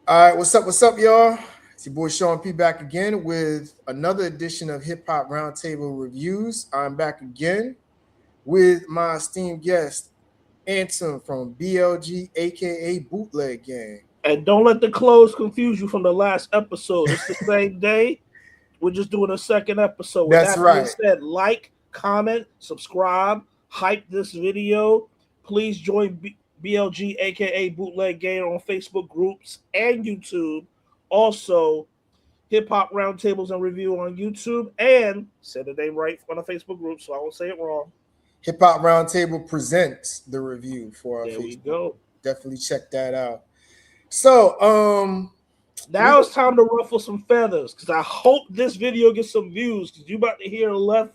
All right, what's up, y'all? It's your boy Sean P back again with another edition of Hip Hop Roundtable Reviews. I'm back again with my esteemed guest, Anson from BLG, aka Bootleg Gang. And don't let the clothes confuse you from the last episode. It's the same day. We're just doing a second episode. With That's that being right. said, like, comment, subscribe, hype this video. Please join BLG, aka Bootleg Game, on Facebook groups and YouTube. Also, Hip Hop Roundtables and Review on YouTube. And say the name right on the Facebook group, so I won't say it wrong. Hip Hop Roundtable presents the review for our There we Facebook. go. Definitely check that out. So, Now it's time to ruffle some feathers because I hope this video gets some views because you about to hear a left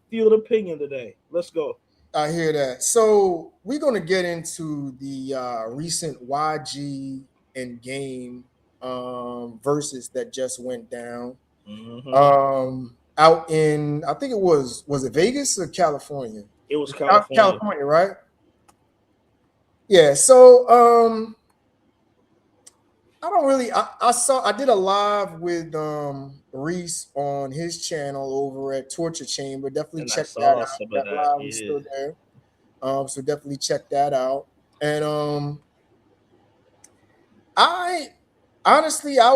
field opinion today. Let's go. I hear that. So we're gonna get into the recent YG and Game versus that just went down. Out in, I think was it Vegas or California? It was California. California, right? Yeah. So I don't really. I did a live with Reese on his channel over at Torture Chamber. Definitely And check I that saw out. some of That that, live is still there. So definitely check that out. And I honestly I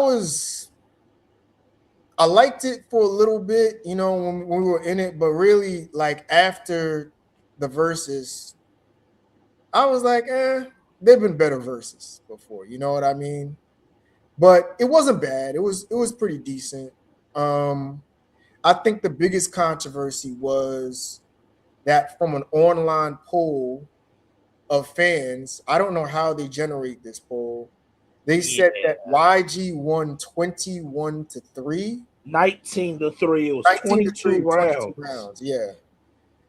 liked it for a little bit, you know, when we were in it, but really like after the verses, I was like, they've been better verses before, you know what I mean? But it wasn't bad. It was pretty decent. I think the biggest controversy was that from an online poll of fans, I don't know how they generate this poll. They said that YG won 21-3. 19-3. It was 22 rounds. Yeah.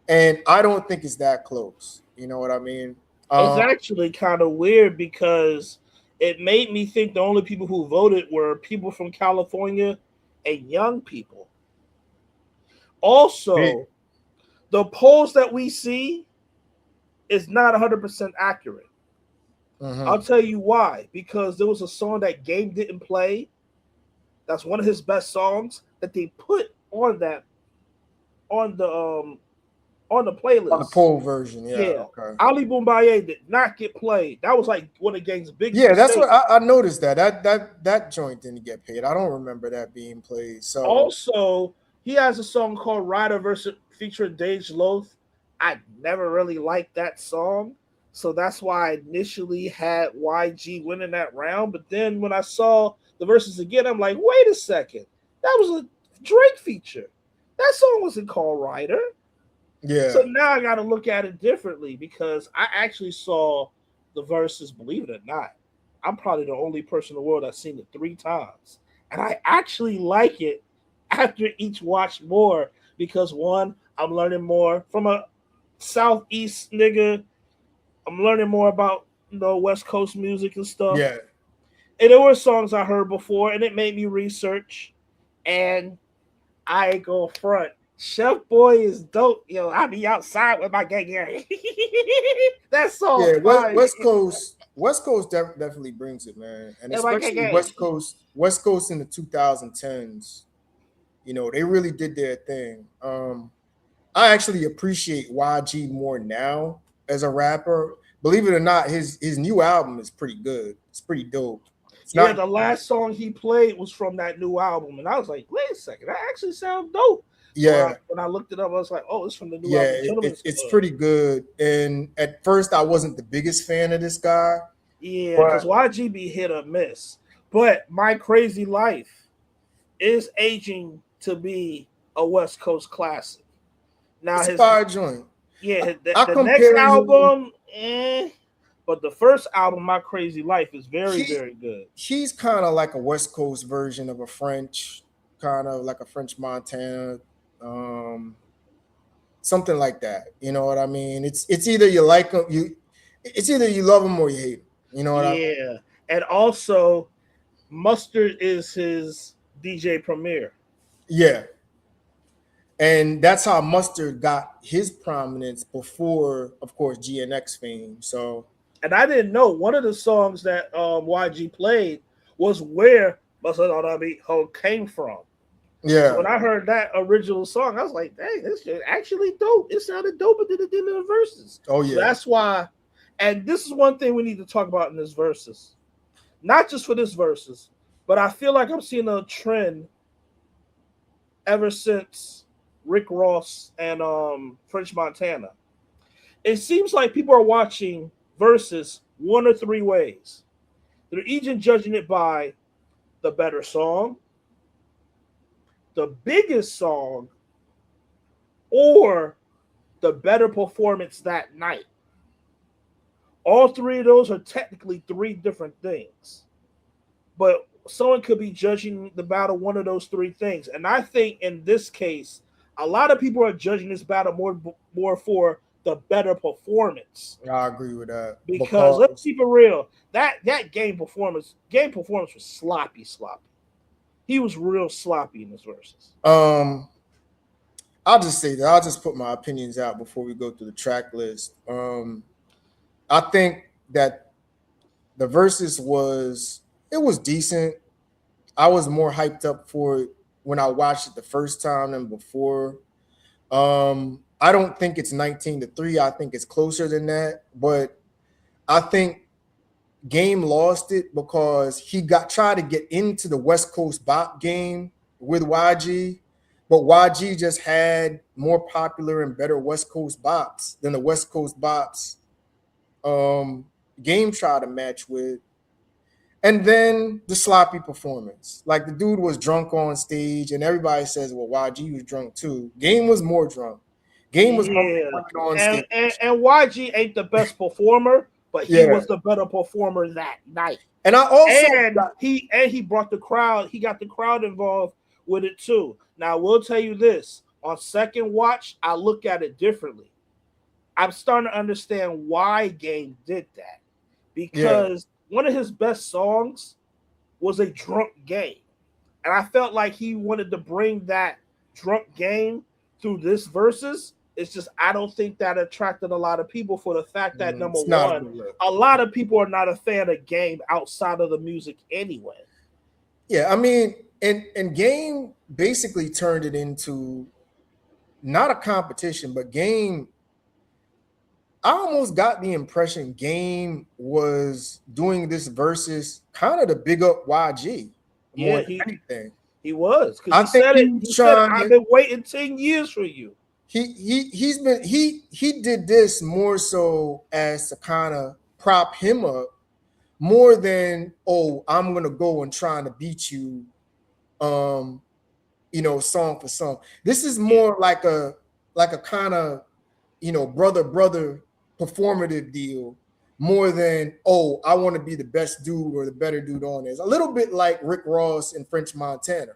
And I don't think it's that close. You know what I mean? It's actually kind of weird because it made me think the only people who voted were people from California and young people. Also, the polls that we see is not 100% accurate. I'll tell you why. Because there was a song that Game didn't play. That's one of his best songs that they put on the playlist. On the poll version, yeah. Okay. Ali Boombaye did not get played. That was like one of Game's biggest. Yeah, that's what I noticed. That joint didn't get paid. I don't remember that being played. So also, he has a song called Rider versus featuring Dage Loaf. I never really liked that song. So that's why I initially had YG winning that round. But then when I saw the verses again, I'm like, wait a second. That was a Drake feature. That song wasn't called Rider. Yeah. So now I got to look at it differently because I actually saw the verses, believe it or not. I'm probably the only person in the world that's seen it 3 times. And I actually like it after each watch more because, one, I'm learning more from a Southeast nigga. I'm learning more about, West Coast music and stuff. Yeah. And there were songs I heard before, and it made me research. And I go front. Chef Boy is dope. Yo, I be outside with my gang. That song. Yeah, West Coast definitely brings it, man. And especially West Coast in the 2010s. You know, they really did their thing. I actually appreciate YG more now as a rapper. Believe it or not, his new album is pretty good. It's pretty dope. The last song he played was from that new album, and I was like, wait a second, that actually sounds dope. Yeah. When I looked it up, I was like, oh, it's from the new album. Yeah, it's pretty good. And at first, I wasn't the biggest fan of this guy. Yeah, because YG be hit or miss. But My Crazy Life is aging to be a West Coast classic. Now, his fire joint. Yeah, the next album, but the first album, My Crazy Life, is very good. He's kind of like a West Coast version of a French, kind of like a French Montana, something like that. You know what I mean? It's either you like him, it's either you love him or you hate him. You know what I mean? Yeah, and also, Mustard is his DJ Premier. Yeah. And that's how Mustard got his prominence before, of course, GNX fame. So, and I didn't know one of the songs that YG played was where Masadarabi Ho came from. So Yeah, when I heard that original song, I was like, dang, this is actually dope. It sounded doper than it did in the verses. oh So yeah, that's why, and this is one thing we need to talk about in this verses. Not just for this verses, but I feel like I'm seeing a trend ever since Rick Ross and French Montana. It seems like people are watching verses one or three ways. They're either judging it by the better song, the biggest song, or the better performance that night. All three of those are technically three different things, but someone could be judging the battle one of those three things. And I think in this case, a lot of people are judging this battle more for the better performance. I agree with that Because let's because keep it real, that game performance was sloppy. He was real sloppy in his verses. um I'll just say that I'll just put my opinions out before we go through the track list. I think that the verses was it was decent. I was more hyped up for it when I watched it the first time than before. I don't think it's 19-3. I think it's closer than that. But I think Game lost it because he got tried to get into the West Coast bop game with YG, but YG just had more popular and better West Coast bops than the West Coast bops um, Game tried to match with. And then the sloppy performance. Like the dude was drunk on stage, and everybody says, well, YG was drunk too. Game was more drunk. Game was Yeah, on and, stage. and YG ain't the best performer, but he Yeah. was the better performer that night. And I also And got, he brought the crowd. He got the crowd involved with it too. Now, I will tell you this: on second watch, I look at it differently. I'm starting to understand why Game did that yeah. because one of his best songs was a drunk game. And I felt like he wanted to bring that drunk game through this verses. It's just I don't think that attracted a lot of people for the fact that number It's not a one, good look. a lot of people are not a fan of game outside of the music anyway. Yeah, I mean, and Game basically turned it into not a competition, but Game. I almost got the impression Game was doing this versus kind of to big up YG more Yeah, than anything. he was because I he think said he it. was He said trying I've to. been waiting 10 years for you. He did this more so as to kind of prop him up more than, oh, I'm gonna go and trying to beat you, um song for song. This is Yeah, more like a kind of, brother performative deal more than, oh, I want to be the best dude or the better dude on this. A little bit like Rick Ross and French Montana.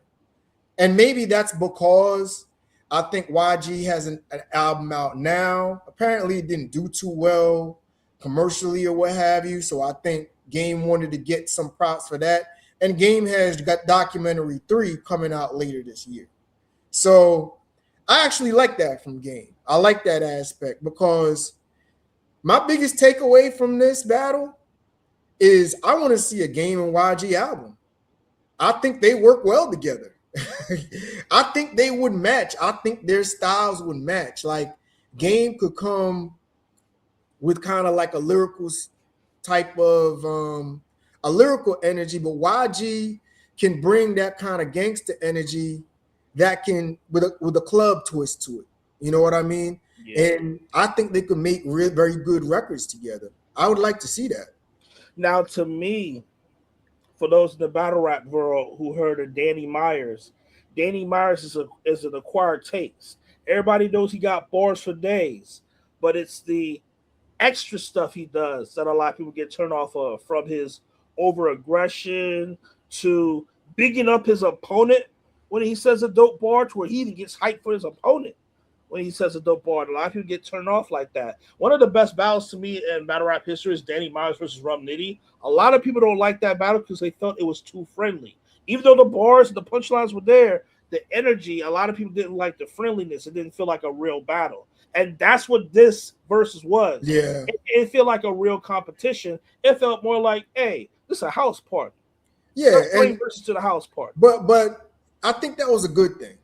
And maybe that's because I think YG has an album out now. Apparently it didn't do too well commercially or what have you. So I think Game wanted to get some props for that. And Game has got documentary 3 coming out later this year. So I actually like that from Game. I like that aspect because my biggest takeaway from this battle is I want to see a Game and YG album. I think they work well together. I think they would match. I think their styles would match. Like Game could come with kind of like a lyrical type of a lyrical energy, but YG can bring that kind of gangster energy that can with a club twist to it. You know what I mean? yeah. And I think they could make very good records together. I would like to see that. Now, to me, for those in the battle rap world who heard of Danny Myers is an acquired taste. Everybody knows he got bars for days, but it's the extra stuff he does that a lot of people get turned off of, from his over aggression to bigging up his opponent when he says a dope bar, to where he even gets hyped for his opponent when he says a dope bar. A lot of people get turned off like that. One of the best battles to me in battle rap history is Danny Myers versus Rum Nitty. A lot of people don't like that battle because they felt it was too friendly. Even though the bars and the punchlines were there, the energy, a lot of people didn't like the friendliness. It didn't feel like a real battle. And that's what this versus was. Yeah. It didn't feel like a real competition. It felt more like, hey, this is a house party. Yeah, Let's bring and Versus to the house party. but I think that was a good thing.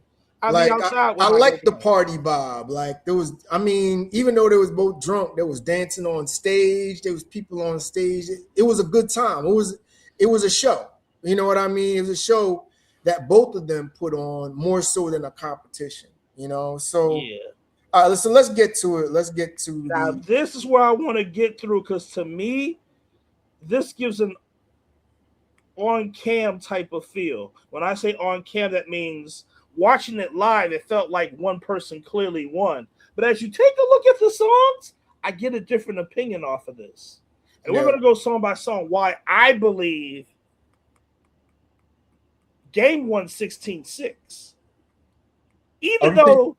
I'll be Like outside I when I get like the done. party vibe. Like there was, I mean, even though they was both drunk, there was dancing on stage. There was people on stage. It was a good time. It was a show. You know what I mean? It was a show that both of them put on more so than a competition. You know, so Yeah. so let's get to it. Let's get to Now the this is where I want to get through because to me, this gives an on cam type of feel. When I say on cam, that means watching it live, it felt like one person clearly won. But as you take a look at the songs, I get a different opinion off of this. And we're yeah. going to go song by song why I believe game one 16-6. Even Everything.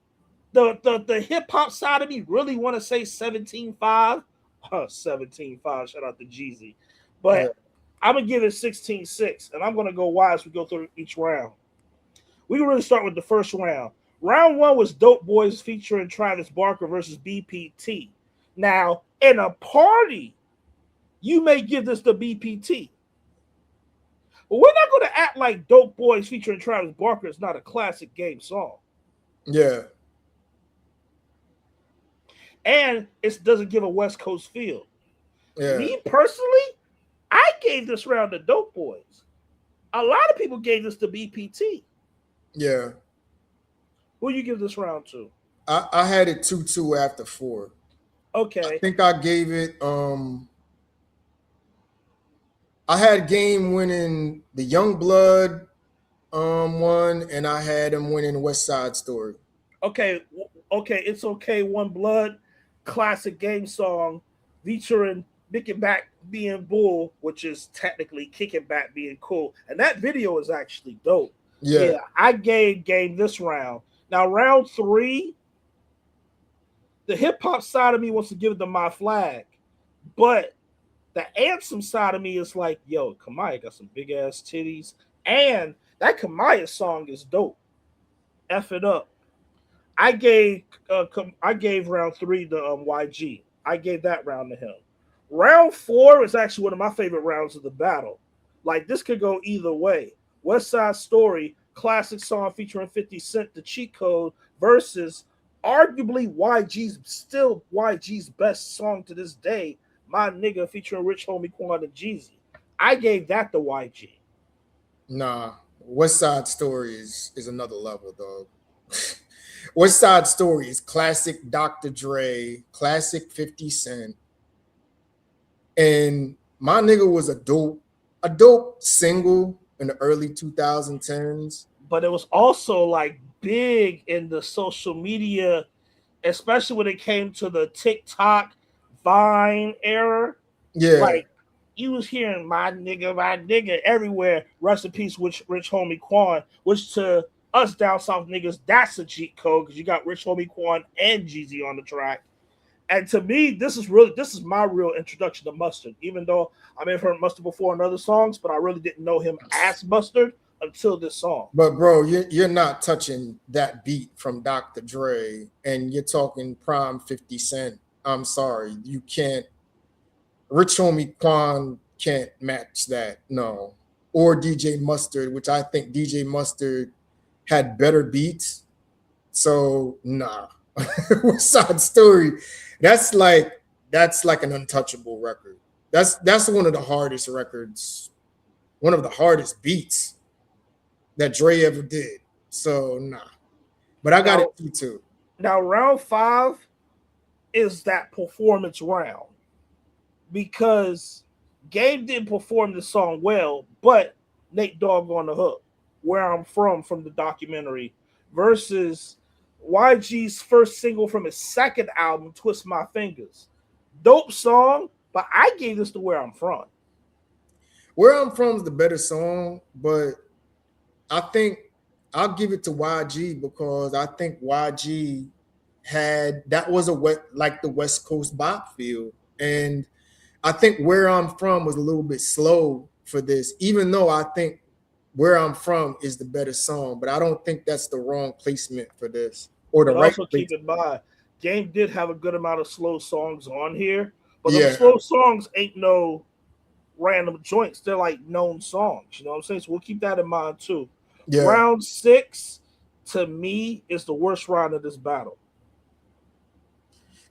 though the hip hop side of me really want to say 17-5. 17-5, shout out to Jeezy. Yeah. But I'm going to give it 16-6, and I'm going to go wide as we go through each round. We can really start with the first round. Round one was Dope Boys featuring Travis Barker versus BPT. Now, in a party, you may give this to BPT. But we're not going to act like Dope Boys featuring Travis Barker is not a classic game song. Yeah. And it doesn't give a West Coast feel. Yeah. Me personally, I gave this round to Dope Boys. A lot of people gave this to BPT. Yeah. Who you give this round to? I had it 2-2 after 4. I Okay. think I gave it I had game winning the Young Blood one, and I had him winning West Side Story. Okay. Okay. It's okay. One Blood, classic game song featuring Kicking Back being Bull, which is technically Kicking Back being cool. And that video is actually dope. Yeah. Yeah, I gave game this round. Now, round three, the hip hop side of me wants to give it to My Flag, but the anthem side of me is like, yo, Kamaya got some big ass titties, and that Kamaya song is dope. F it up. I gave round three to YG. I gave that round to him. Round four is actually one of my favorite rounds of the battle. Like this could go either way. West Side Story, classic song featuring 50 Cent, the cheat code, versus arguably YG's best song to this day, My Nigga featuring Rich Homie Quan and Jeezy. I gave that to YG. Nah. West Side Story is another level, dog. West Side Story is classic Dr. Dre, classic 50 Cent. And My Nigga was a dope single in the early 2010s. But it was also like big in the social media, especially when it came to the TikTok Vine era. Yeah. Like you was hearing my nigga everywhere. Rest in peace, Rich Homie Quan, which to us down south niggas, that's a cheat code because you got Rich Homie Quan and Jeezy on the track. And to me, this is my real introduction to Mustard. Even though I may have heard Mustard before in other songs, but I really didn't know him as Mustard until this song. But bro, you're not touching that beat from Dr. Dre, and you're talking prime 50 Cent. I'm sorry, you can't. Rich Homie Quan can't match that, no. Or DJ Mustard, which I think DJ Mustard had better beats. So nah. West Side Story, that's like an untouchable record. That's one of the hardest records, one of the hardest beats that Dre ever did. So nah. But I got Now, it too. now round five is that performance round because Game didn't perform the song well, but Nate Dogg on the hook, Where I'm From the documentary, versus YG's first single from his second album, Twist My Fingers. Dope song, but I gave this to Where I'm From. Where I'm From is the better song, but I think I'll give it to YG because I think YG had that was like the West Coast bop feel. And I think Where I'm From was a little bit slow for this, even though I think Where I'm From is the better song, but I don't think that's the wrong placement for this or the But right also keep in placement. mind, Game did have a good amount of slow songs on here, but them Yeah, slow songs ain't no random joints. They're like known songs. You know what I'm saying? So we'll keep that in mind too. Yeah. Round 6 to me is the worst round of this battle.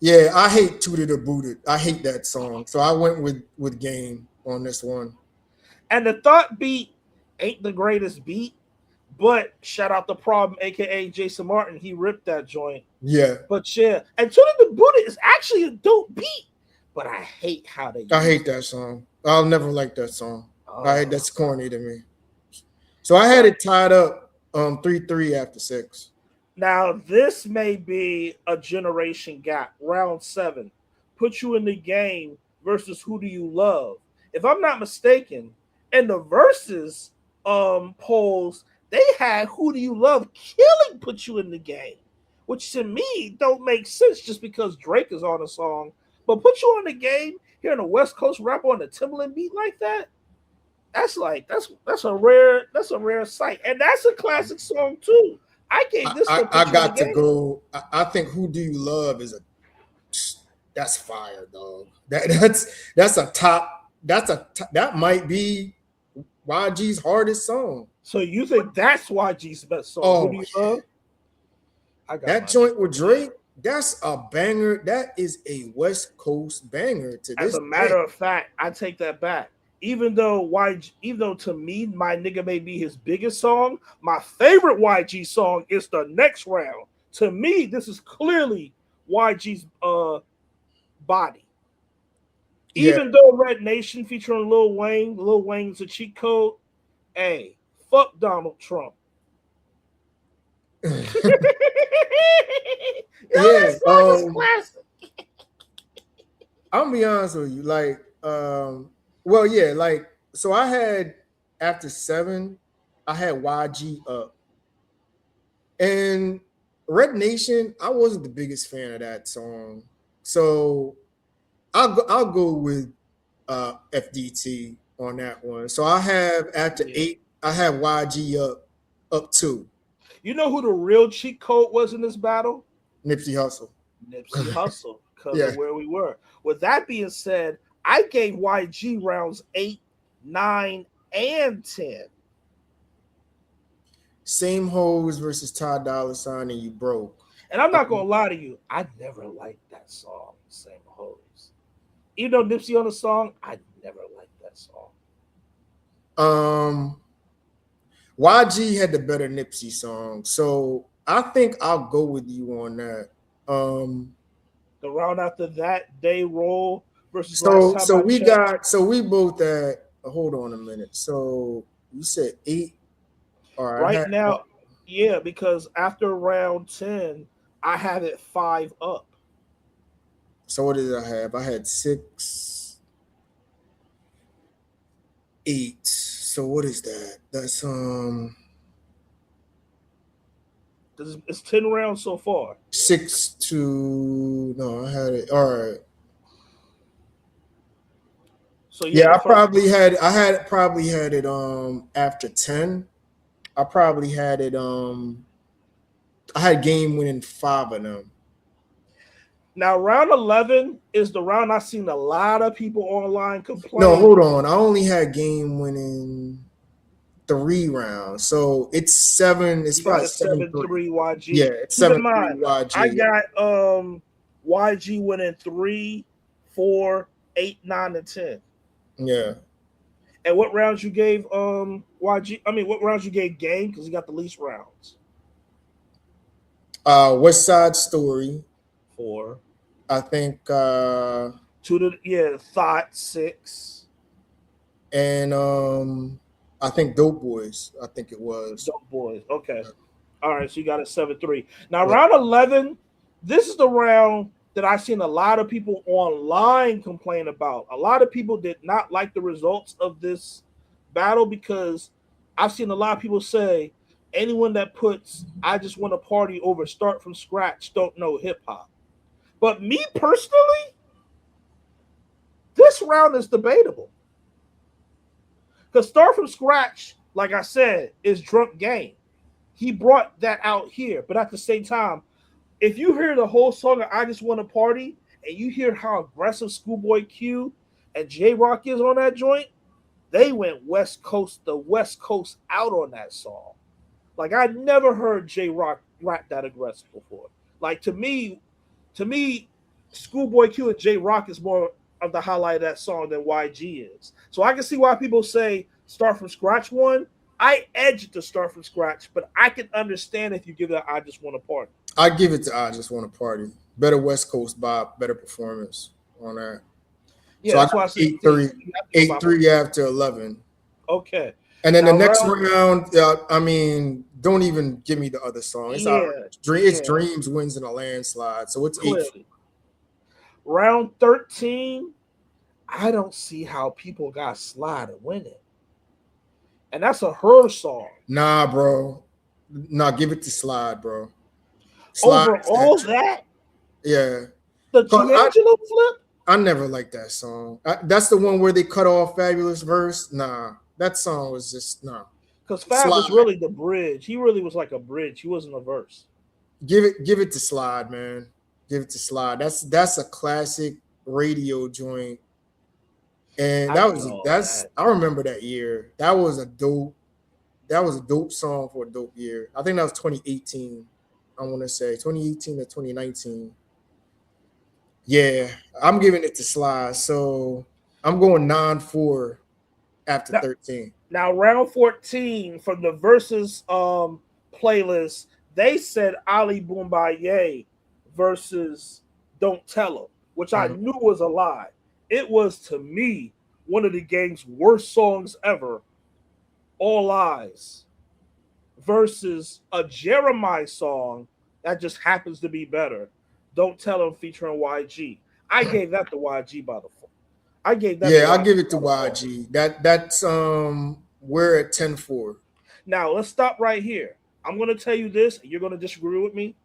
Yeah, I hate Tooted or Booted. I hate that song. So I went with Game on this one. And the thought beat ain't the greatest beat, but shout out the Problem, aka Jason Martin. He ripped that joint. Yeah. But yeah, and Tuna the Buddha is actually a dope beat, but I hate how they I use hate it. that song. I'll never like that song. Oh, That's corny to me. So I had but it tied up 3-3 after 6. now this may be a generation gap. Round 7, put you in the game versus who do you love? If I'm not mistaken, in the verses polls, they had who do you love killing put you in the game, which to me don't make sense just because Drake is on a song. But put you on the game here in a West Coast rapper on a Timbaland beat like that, that's a rare sight, and that's a classic song too. I gave this to I put you in the got to game. go. I think Who Do You Love is a that's fire, dog. That's a top. That might be YG's hardest song. So you think that's YG's best song? Who do Oh, you love? I got that my nigga joint with over here. Drake, that's a banger. That is a West Coast banger to As this a day. matter of fact, I take that back. Even though to me, my nigga may be his biggest song, my favorite YG song is the next round. To me, this is clearly YG's body. Yeah. Even though Red Nation featuring Lil Wayne's a cheat code. Hey, fuck Donald Trump. Yo, Yeah. that song is classic. I'm gonna be honest with you. Like, well, yeah, like, so I had after 7, I had YG up. And Red Nation, I wasn't the biggest fan of that song. So I'll go with FDT on that one. So I have after Yeah. 8, I have YG up 2. You know who the real cheat code was in this battle? Nipsey Hussle. Nipsey Hussle, because Yeah. of where we were. With that being said, I gave YG rounds 8, 9, and 10. Same Hoes versus Ty Dolla Sign and You Broke. And I'm not gonna lie to you, I never liked that song, Same Hoes. Even though Nipsey on the song, I never liked that song. Um YG had the better Nipsey song. So I think I'll go with you on that. The round after that, Day Roll versus Last So Time so I we Checked. got so we both at hold on a minute. So you said 8. All right, I Right had now, yeah, because after round 10, I have it 5 up. so what did I have? I had 6, 8. So what is that? That's It's 10 rounds so far. 6 to no, I had it. All right. So yeah, Yeah, the first I had probably had it after 10. I probably had it I had game winning 5 of them. now round 11 is the round I've seen a lot of people online No, complain. hold on. I only had game winning 3 rounds. So it's 7, it's You got probably a 7-3. 7-3 Yeah, YG. it's Keep in 7-3 mind, I YG. got YG winning 3, 4, 8, 9, and 10. Yeah. And what rounds you gave YG? I mean, what rounds you gave Game? Because he got the least rounds. West Side Story. 4. I think Thought 6. and I think Dope Boys, I think it was. Dope Boys. Okay. All right, so you got a 7-3. Now, Yeah. round 11, this is the round that I've seen a lot of people online complain about. A lot of people did not like the results of this battle because I've seen a lot of people say anyone that puts I just want to party over start from scratch don't know hip hop. But me personally, this round is debatable. Because start from scratch, like I said, is drunk game. He brought that out here. But at the same time, if you hear the whole song of I Just Want to Party and you hear how aggressive Schoolboy Q and J Rock is on that joint, they went the West Coast out on that song. Like I never heard J Rock rap that aggressive before. Like to me, Schoolboy Q and J Rock is more of the highlight of that song than YG is. So I can see why people say Start From Scratch one. I edge it to Start From Scratch, but I can understand if you give that I Just Want to Party. I give it to I Just Want to Party. Better West Coast Bob, better performance on that. Yeah, So I that's got why I said 8-3, you have to go by 8-3 after 11. okay. And then the Now next round round, I mean, don't even give me the other song. It's all yeah, right. It's yeah, Dreams wins in a landslide. So it's 8. clearly. Round 13, I don't see how people got Slide to win it. And that's a her song. Nah, bro. Nah, give it to Slide, bro. Slide Over is that. all that, Yeah. the 'Cause D'Angelo flip? I never liked that song. That's the one where they cut off Fabulous verse. Nah, that song was just nah. Because Fab was Slide. really the bridge. He really was like a bridge. He wasn't a verse. Give it to Slide, man. Give it to Slide. That's a classic radio joint. And I get all that's that. I remember that year. That was a dope song for a dope year. I think that was 2018. I want to say 2018 to 2019. Yeah, I'm giving it to Slide. So I'm going 9-4 after Now, 13. now round 14 from the versus playlist, they said Ali Boombaye versus Don't Tell 'Em, which I Mhm. knew was a lie. It was to me one of the game's worst songs ever. All Eyes versus a Jeremiah song that just happens to be better. Don't Tell 'Em featuring YG. I gave that to YG by the fall. I gave that to Yeah, I'll YG give it to by the fall. YG. That's we're at 10-4. Now let's stop right here. I'm going to tell you this, and you're going to disagree with me.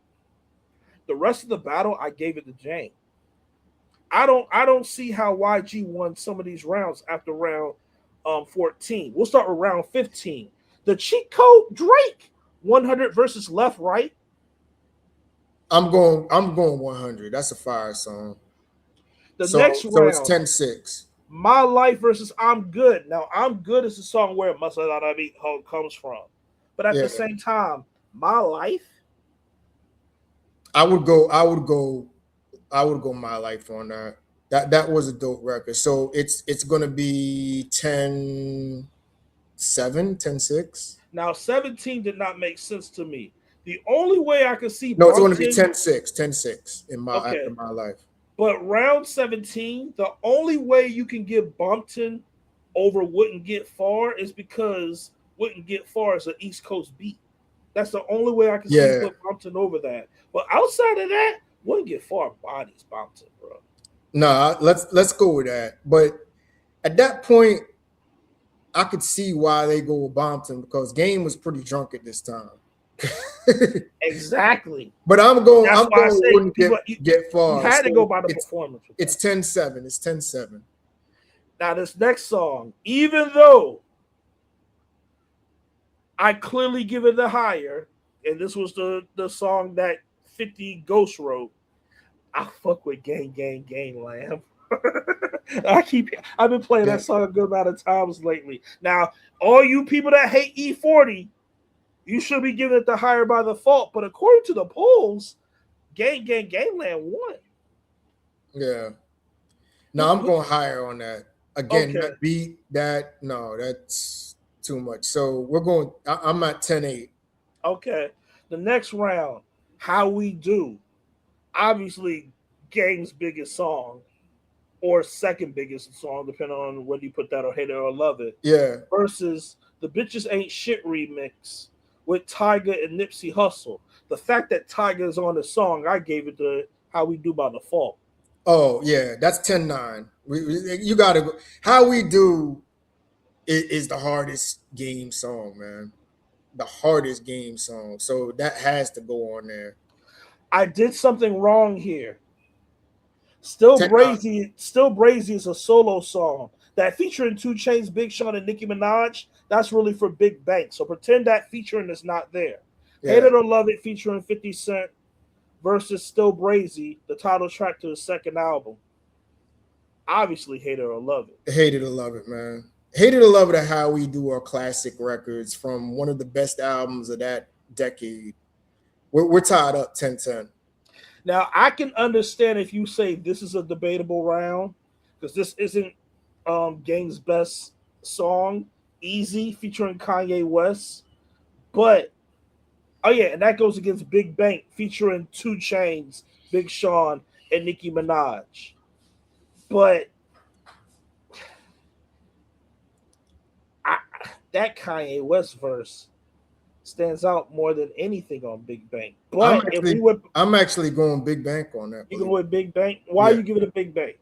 The rest of the battle, I gave it to Jane. I don't see how YG won some of these rounds after round 14. We'll start with round 15. The cheat code Drake 100 versus Left Right. I'm going 100. That's a fire song. The So next so it's round, 10-6. My Life versus I'm Good. Now I'm Good is a song where Masada Beat comes from, but at Yeah. the same time, My Life. I would go my life on that. That was a dope record. So it's gonna be 10-7, 10-6. Now 17 did not make sense to me. The only way I could see No, it's gonna be Bumpton, 10-6, 10-6 in my after okay, my life. but round 17, the only way you can get Bumpton over Wouldn't Get Far is because Wouldn't Get Far is an East Coast beat. That's the only way I can see you Yeah. put Bumpton over that. But outside of that, Wouldn't Get Far bodies Bumpton, bro. Nah, let's go with that. But at that point, I could see why they go with Bompton because Game was pretty drunk at this time. Exactly. But I'm going. That's I'm why I going. say Wouldn't people get you far. had to So go by the it's performance with it's that. 10-7. It's 10-7. Now this next song, even though I clearly give it the higher, and this was the song that 50 Ghost wrote, I fuck with Gang Gang Gang Lamb. I've been playing Yeah, that song a good amount of times lately. Now, all you people that hate E40, you should be giving it the higher by default. But according to the polls, Gang Gang Gangland won. yeah. No, Who, I'm who, going higher on that. Again, okay, that beat that no, that's too much. So we're going. I'm at 10-8. okay. The next round, How We Do. Obviously, Gang's biggest song, or second biggest song, depending on whether you put that or Hate It or Love It, Yeah. versus the Bitches Ain't Shit remix with Tyga and Nipsey Hussle. The fact that Tyga is on the song, I gave it to How We Do by default. Oh yeah, that's 10-9. You gotta go. How we do is the hardest game song, man. The hardest game song. So that has to go on there. I did something wrong here. 10-9. Still Brazy is a solo song that featuring Two Chains, Big Sean, and Nicki Minaj. That's really for Big Bank. So pretend that featuring is not there. Hate Yeah. It or Love It featuring 50 Cent versus Still Brazy, the title track to his second album. Obviously, Hate It or Love It. Hate it or love it, man. Hated or Love It, How We Do are classic records from one of the best albums of that decade. We're tied up 10-10. Now I can understand if you say this is a debatable round because this isn't Game's best song, Easy featuring Kanye West, but oh yeah, and that goes against Big Bank featuring Two Chains, Big Sean, and Nicki Minaj. But I, that Kanye West verse stands out more than anything on Big Bank. I'm But if we actually would, I'm actually going Big Bank on that, you go believe it. with Big Bank. Why Yeah. you give it a Big Bank?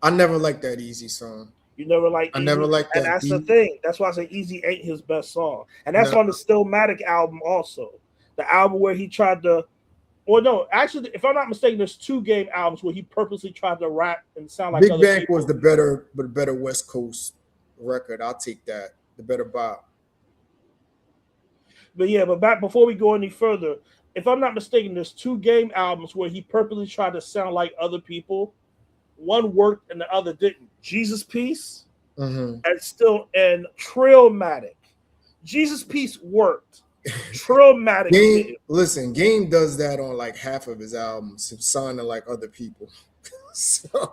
I never liked that Easy song. You never like I never Easy, liked and that that's the beat. thing. That's why I say Easy ain't his best song, and that's No. on the Stillmatic album also. The album where he tried to, or no, actually, if I'm not mistaken, there's two Game albums where he purposely tried to rap and sound like Big other Bank was people. the better West Coast record. I'll take that. The better bop. But yeah, but back before we go any further, if I'm not mistaken, there's two Game albums where he purposely tried to sound like other people. One worked and the other didn't. Jesus Piece Hmm. and Trillmatic. Jesus Piece worked. Trillmatic Game, didn't. listen, Game does that on like half of his albums, him sounding like other people.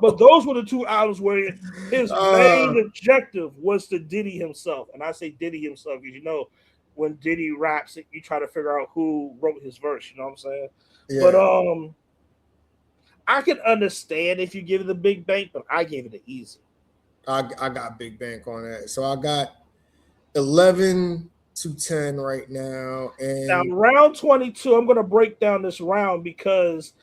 But So, those were the two albums where his uh, main objective was to Diddy himself. And I say Diddy himself because you know when Diddy raps it, you try to figure out who wrote his verse, you know what I'm saying? But yeah, I can understand if you give it the big bank, but I gave it an easy. I got Big Bank on that. So I got 11-10 right now, Now and round 22, I'm gonna break down this round because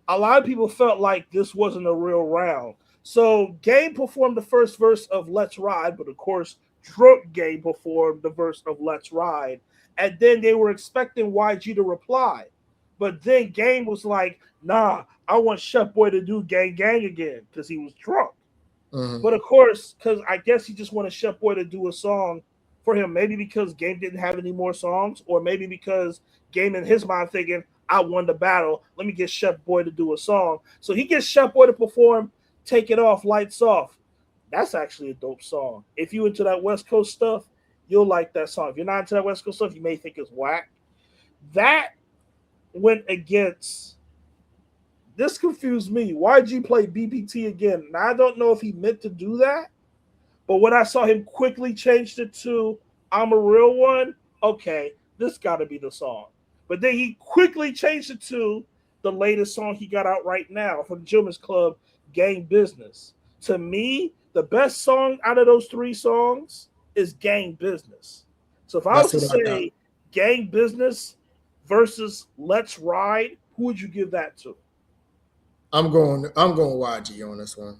a lot of people felt like this wasn't a real round. So Game performed the first verse of Let's Ride, but of course, Drunk Game performed the verse of Let's Ride. And then they were expecting YG to reply. But then Game was like, nah, I want Chef Boy to do Gang Gang again because he was drunk. mhm, But of course, because I guess he just wanted Chef Boy to do a song for him, maybe because Game didn't have any more songs, or maybe because Game in his mind thinking, I won the battle. Let me get Chef Boy to do a song. So he gets Chef Boy to perform Take It Off, Lights Off. That's actually a dope song. If you into that West Coast stuff, you'll like that song. If you're not into that West Coast stuff, you may think it's whack. That went against this confused me. YG played BBT again. Now I don't know if he meant to do that, but when I saw him quickly changed it to I'm a Real One, okay, this got to be the song. But then he quickly changed it to the latest song he got out right now from the Gentleman's Club, Gang Business. To me, the best song out of those three songs is Gang Business. So if I was that's to what I got. say Gang Business versus Let's Ride, who would you give that to? I'm going YG on this one.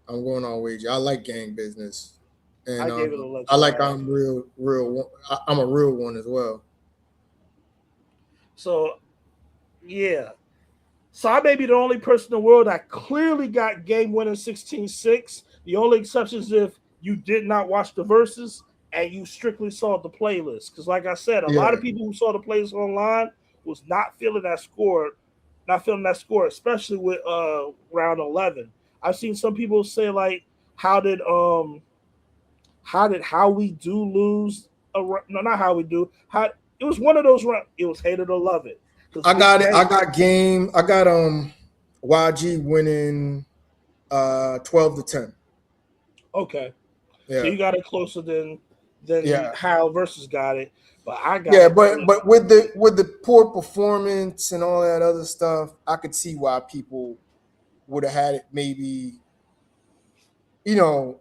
I'm going on YG. I like Gang Business, and I gave it a I Let's like Ride. I'm real. I'm a real one as well. So, yeah. So I may be the only person in the world that clearly got game winning 16-6. The only exception is if you did not watch the verses and you strictly saw the playlist. Because like I said, a lot Yeah, of people who saw the playlist online was not feeling that score, especially with round 11. I've seen some people say like, how did how we do lose no, not how we do. How it was one of those rounds. It was hate it or love it. Because I Big got it. Bang. I got game. I got YG winning 12-10. Okay. So Yeah, you got it closer than yeah, how Versus got it, but I got yeah. it But with the poor performance and all that other stuff, I could see why people would have had it maybe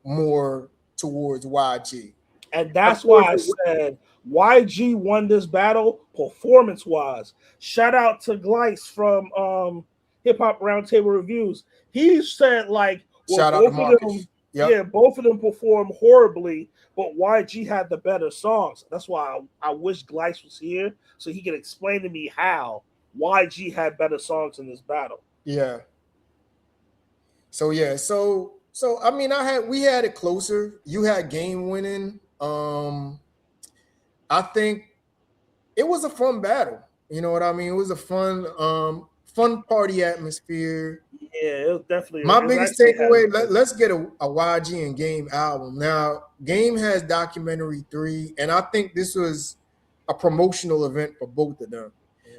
more towards YG. and Of that's course, why I said YG won this battle performance wise. Shout out to Gleiss from Hip Hop Roundtable Reviews. He said like, well, shout out to both of them, Marcus. Yep. yeah, both of them performed horribly, but YG had the better songs. That's why I wish Gleiss was here so he could explain to me how YG had better songs in this battle. Yeah. So yeah. So I mean, we had it closer. You had game winning. I think it was a fun battle. You know what I mean? It was a fun party atmosphere. it was definitely. My It was biggest actually had takeaway, let's get a YG and Game album. Now, Game has Documentary 3, and I think this was a promotional event for both of them.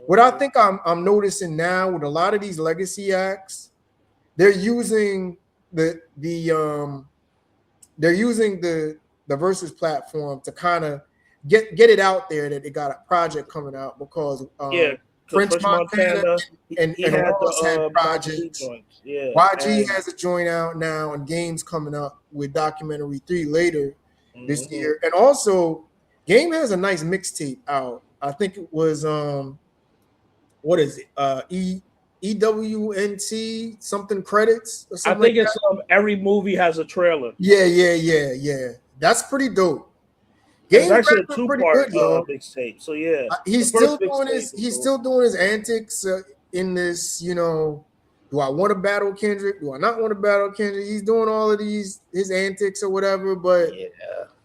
What I think I'm noticing now with a lot of these legacy acts, they're using the they're using the Versus platform to kind of get it out there that they got a project coming out because yeah, because French French Montana Montana, he and had Ross had the Master P projects. joints. Yeah, YG and has a joint out now, and Game's coming up with Documentary 3 later this mhm. year. And also, Game has a nice mixtape out. I think it was what is it? EWNT something credits or I something like think that. it's every movie has a trailer. Yeah. That's pretty dope. And it's Game's actually a rapping two pretty part good, yo. mixtape. So yeah, the first mixtape was He's cool. still doing his antics in this, do I want to battle Kendrick? Do I not want to battle Kendrick? He's doing all of his antics or whatever, but Yeah.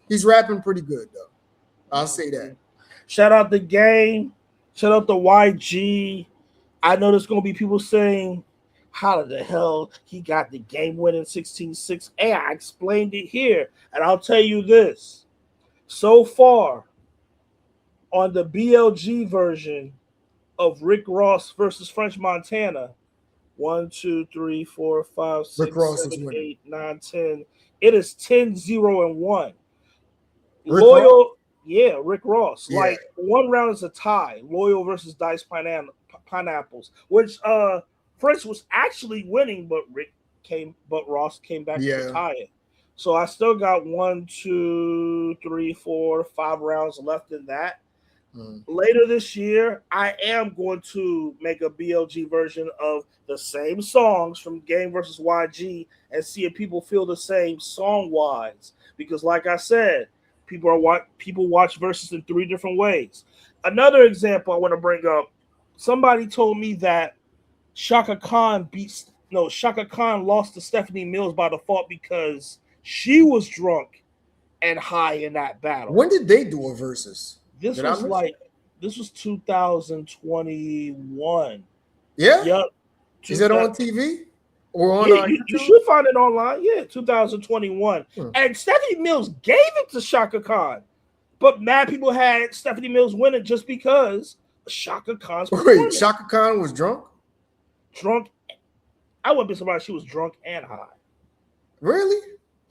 he's rapping pretty good though. I'll say that. Mhm. Shout out the Game. Shout out the YG. I know there's gonna be people saying, "How the hell he got the game winning 16-6?" Hey, I explained it here, and I'll tell you this: so far on the BLG version of Rick Ross versus French Montana, 1, 2, 3, 4, 5, Rick 6, Ross is 7, winning. 8, 9, 10. It is 10-0-1. Rick Ross? Loyal, yeah, Rick Ross. Yeah. Like one round is a tie. Loyal versus Dice Pineapples, which French was actually winning, but Ross came back to Yeah. tie it. So I still got 1, 2, 3, 4, 5 rounds left in that. Mm. Later this year, I am going to make a BLG version of the same songs from Game versus YG and see if people feel the same song wise. Because, like I said, people watch verses in three different ways. Another example I want to bring up: somebody told me that Shaka Khan lost to Stephanie Mills by default because she was drunk and high in that battle. When did they do a versus? This Did I was miss it? like this was 2021. Yeah? Yep. Is it 2000, on TV or on yeah, you YouTube? should find it online. Yeah, 2021. Hmm. And Stephanie Mills gave it to Shaka Khan. But mad people had Stephanie Mills winning just because of Shaka Khan's Wait, performance. Shaka Khan was drunk? Drunk. I wouldn't be surprised she was drunk and high. Really?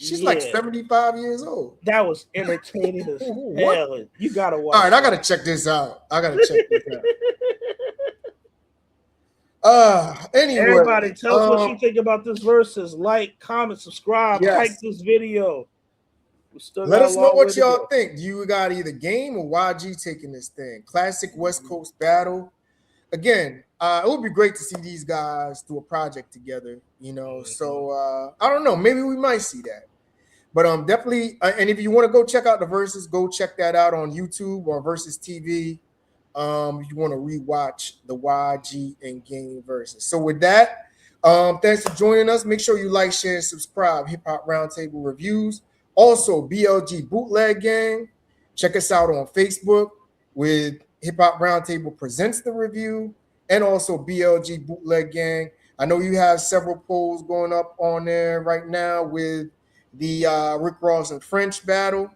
She's like Yeah. 75 years old. That was entertaining as What? hell. You gotta watch. All right, I that. gotta check this out. Anyway, Everybody, tell us what you think about this versus. Like, comment, subscribe, hype yes. this video. We still Let got a us know long way what to y'all go. think. Do you got either Game or YG taking this thing? Classic West Coast battle. Again, it would be great to see these guys do a project together, So I don't know. Maybe we might see that. But definitely, and if you want to go check out the verses, go check that out on YouTube or Versus TV. If you want to rewatch the YG and Game verses. So with that, thanks for joining us. Make sure you like, share, and subscribe. Hip Hop Roundtable Reviews. Also, BLG Bootleg Gang. Check us out on Facebook with Hip Hop Roundtable Presents the Review and also BLG Bootleg Gang. I know you have several polls going up on there right now with the Rick Ross and French battle.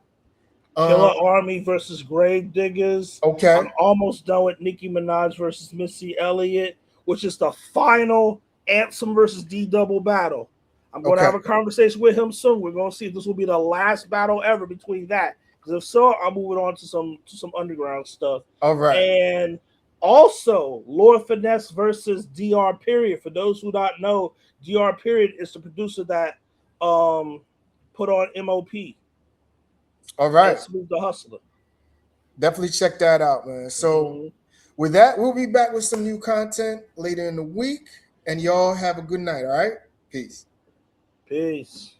Killer Army versus Grave Diggers. Okay. I'm almost done with Nicki Minaj versus Missy Elliott, which is the final Ansem versus D double battle. I'm going to have a conversation with him soon. We're going to see if this will be the last battle ever between that. Because if so, I'll move it on to some underground stuff. All right. And also, Lord Finesse versus DR Period. For those who don't know, DR Period is the producer that put on MOP. All right. Smooth the Hustler. Definitely check that out, man. So with that, we'll be back with some new content later in the week. And y'all have a good night, all right? Peace. Peace.